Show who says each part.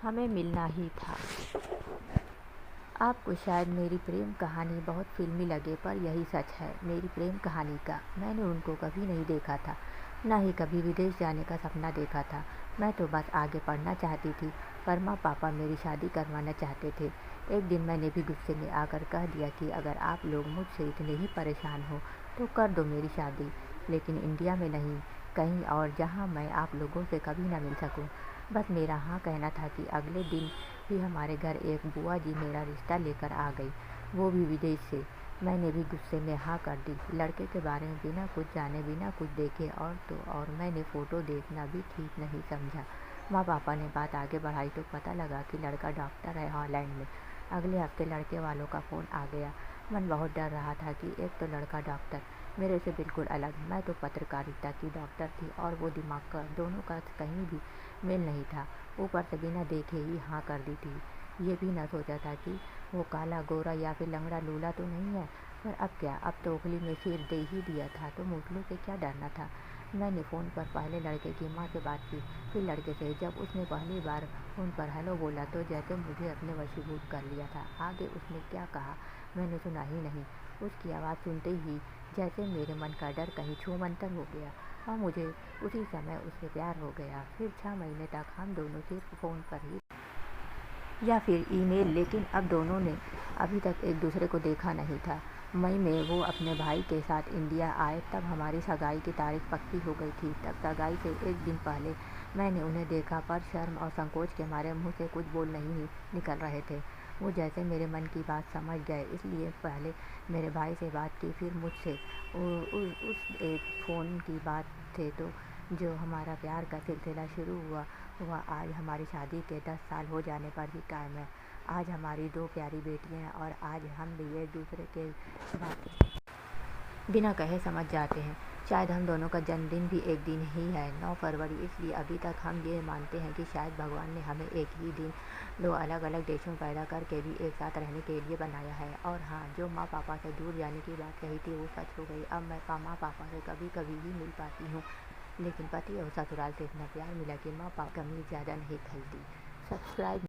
Speaker 1: हमें मिलना ही था। आपको शायद मेरी प्रेम कहानी बहुत फिल्मी लगे, पर यही सच है मेरी प्रेम कहानी का। मैंने उनको कभी नहीं देखा था, ना ही कभी विदेश जाने का सपना देखा था। मैं तो बस आगे पढ़ना चाहती थी, पर माँ पापा मेरी शादी करवाना चाहते थे। एक दिन मैंने भी गुस्से में आकर कह दिया कि अगर आप लोग मुझसे इतने ही परेशान हो तो कर दो मेरी शादी, लेकिन इंडिया में नहीं, कहीं और जहाँ मैं आप लोगों से कभी ना मिल सकूँ। बस मेरा हाँ कहना था कि अगले दिन ही हमारे घर एक बुआ जी मेरा रिश्ता लेकर आ गई, वो भी विदेश से। मैंने भी गुस्से में हाँ कर दी। लड़के के बारे में बिना कुछ जाने बिना कुछ देखे और तो और मैंने फ़ोटो देखना भी ठीक नहीं समझा। माँ पापा ने बात आगे बढ़ाई तो पता लगा कि लड़का डॉक्टर है हॉलैंड में। अगले हफ्ते लड़के वालों का फ़ोन आ गया। मन बहुत डर रहा था कि एक तो लड़का डॉक्टर, मेरे से बिल्कुल अलग, मैं तो पत्रकारिता की डॉक्टर थी और वो दिमाग का, दोनों का कहीं भी मेल नहीं था। ऊपर से बिना देखे ही हाँ कर दी थी। ये भी न सोचा था कि वो काला गोरा या फिर लंगड़ा लूला तो नहीं है। पर अब क्या, अब तो उंगली में सिर दे ही दिया था तो मुगलों से क्या डरना था। मैंने फ़ोन पर पहले लड़के की माँ से बात की, फिर लड़के से। जब उसने पहली बार फ़ोन पर हेलो बोला तो जैसे मुझे अपने वशीभूत कर लिया था। आगे उसने क्या कहा मैंने सुना ही नहीं। उसकी आवाज़ सुनते ही जैसे मेरे मन का डर कहीं छूमंतर हो गया और मुझे उसी समय उससे प्यार हो गया। फिर 6 महीने तक हम दोनों सिर्फ फ़ोन पर ही या फिर ईमेल, लेकिन अब दोनों ने अभी तक एक दूसरे को देखा नहीं था। मई में वो अपने भाई के साथ इंडिया आए, तब हमारी सगाई की तारीख पक्की हो गई थी। तब सगाई से एक दिन पहले मैंने उन्हें देखा, पर शर्म और संकोच के मारे मुँह से कुछ बोल नहीं निकल रहे थे। वो जैसे मेरे मन की बात समझ गए, इसलिए पहले मेरे भाई से बात की, फिर मुझसे। उस एक फ़ोन की बात थे तो जो हमारा प्यार का सिलसिला शुरू हुआ वह आज हमारी शादी के 10 साल हो जाने पर भी कायम है। आज हमारी 2 प्यारी बेटियां हैं और आज हम भी एक दूसरे के बात बिना कहे समझ जाते हैं। शायद हम दोनों का जन्मदिन भी एक दिन ही है, 9 फरवरी। इसलिए अभी तक हम ये मानते हैं कि शायद भगवान ने हमें एक ही दिन 2 अलग-अलग देशों में पैदा करके भी एक साथ रहने के लिए बनाया है। और हाँ, जो माँ पापा से दूर जाने की बात कही थी वो सच हो गई। अब मैं माँ पापा से कभी-कभी ही मिल पाती हूँ, लेकिन पति और ससुराल से इतना प्यार मिला कि माँ पापा कमी ज़्यादा नहीं खलती। सब्सक्राइब